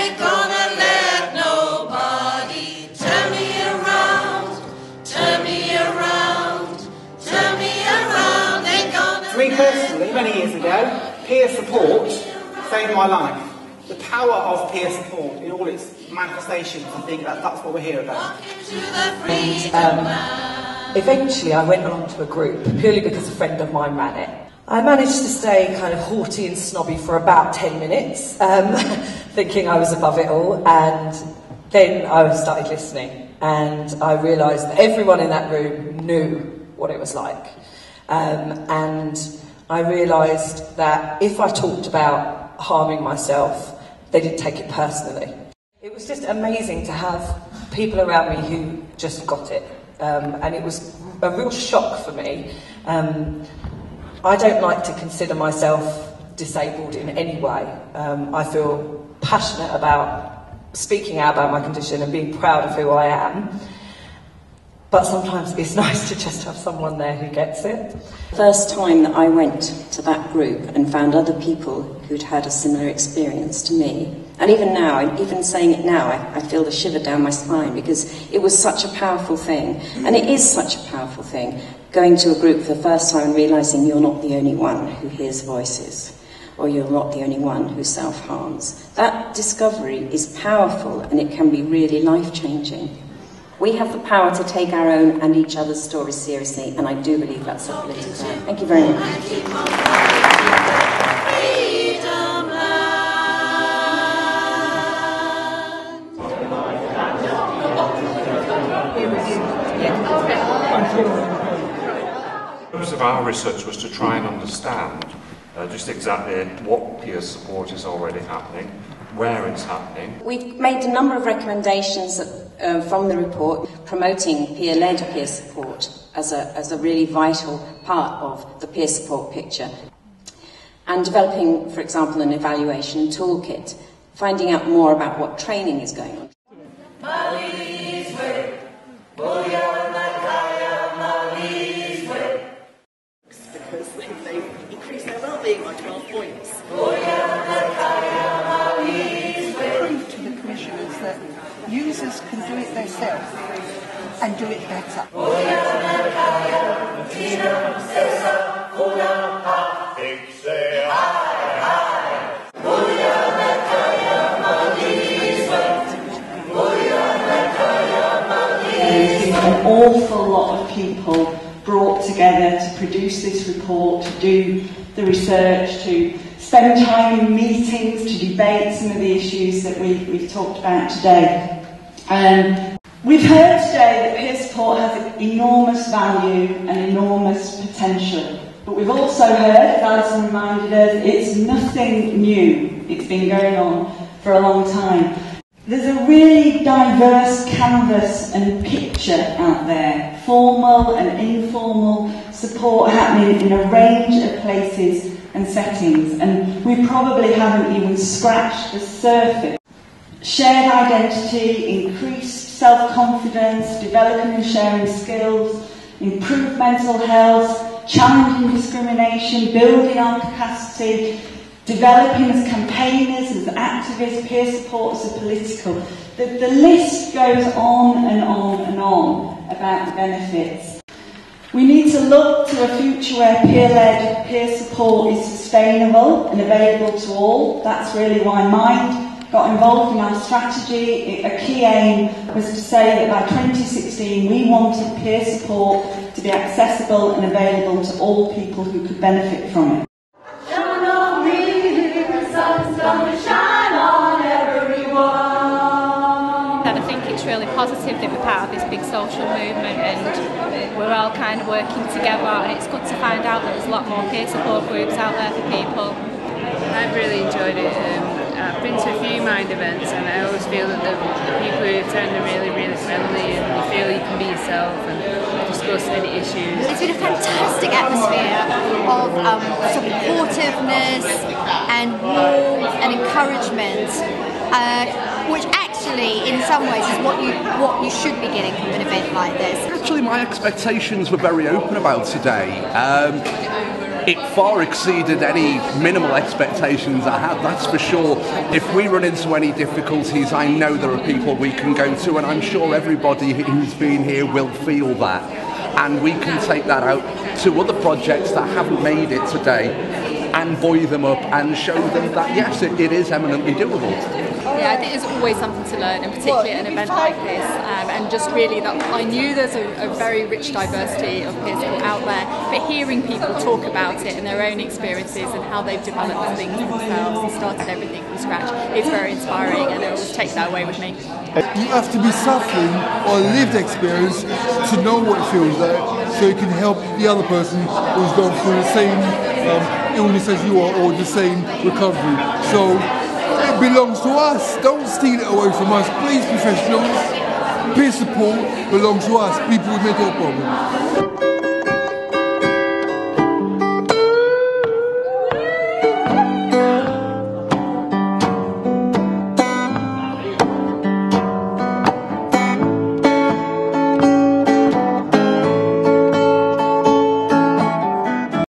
Ain't gonna let nobody turn me around, turn me around, turn me around. Ain't gonna. For me personally, many years ago, peer support saved my life. The power of peer support in all its manifestations, I think that's what we're here about. And eventually I went along to a group purely because a friend of mine ran it. I managed to stay kind of haughty and snobby for about 10 minutes, thinking I was above it all, and then I started listening, and I realised that everyone in that room knew what it was like. And I realised that if I talked about harming myself, they didn't take it personally. It was just amazing to have people around me who just got it, and it was a real shock for me. I don't like to consider myself disabled in any way. I feel passionate about speaking out about my condition and being proud of who I am. But sometimes it's nice to just have someone there who gets it. First time that I went to that group and found other people who'd had a similar experience to me, and even now, even saying it now, I feel the shiver down my spine, because it was such a powerful thing, and it is such a powerful thing, going to a group for the first time and realising you're not the only one who hears voices, or you're not the only one who self-harms. That discovery is powerful, and it can be really life-changing. We have the power to take our own and each other's stories seriously, and I do believe that's a political time. Thank you very much. The purpose of our research was to try and understand just exactly what peer support is already happening, where it's happening. We've made a number of recommendations from the report promoting peer-led peer support as a really vital part of the peer support picture, and developing, for example, an evaluation toolkit, finding out more about what training is going on. Because they increase their well-being by 12 points. Prove to the commissioners that users can do it themselves and do it better. There's been an awful lot of people brought together to produce this report, to do the research, to spend time in meetings, to debate some of the issues that we've talked about today. We've heard today that peer support has enormous value and enormous potential, but we've also heard, as Alison reminded us, it's nothing new. It's been going on for a long time. There's a really diverse canvas and picture out there, formal and informal support happening in a range of places and settings, and we probably haven't even scratched the surface. Shared identity, increased self-confidence, developing and sharing skills, improved mental health, challenging discrimination, building our capacity, developing as campaigners, as activists, peer supporters, as political. The list goes on and on and on about the benefits. We need to look to a future where peer-led peer support is sustainable and available to all. That's really why Mind got involved in our strategy. A key aim was to say that by 2016 we wanted peer support to be accessible and available to all people who could benefit from it. And I think it's really positive that we're part of this big social movement, and we're all kind of working together, and it's good to find out that there's a lot more peer support groups out there for people. I've really enjoyed it. I've been to a few Mind events, and I always feel that the people who attend are really, really friendly, and you feel you can be yourself and discuss any issues. It's been a fantastic atmosphere of supportiveness and warmth and encouragement, which actually, in some ways, is what you should be getting from an event like this. Actually, my expectations were very open about today. it far exceeded any minimal expectations I had, that's for sure. If we run into any difficulties, I know there are people we can go to, and I'm sure everybody who's been here will feel that. And we can take that out to other projects that haven't made it today and buoy them up and show them that yes, it is eminently doable. Yeah, I think there's always something to learn, and particularly at an event like this, and just really that I knew there's a very rich diversity of peer support out there, but hearing people talk about it and their own experiences and how they've developed things themselves and started everything from scratch is very inspiring, and I always take that away with me. You have to be suffering or lived experience to know what it feels like, so you can help the other person who's going through the same illness as you are, or the same recovery. So it belongs to us. Don't steal it away from us, please, professionals. Peer support belongs to us, people with mental problems.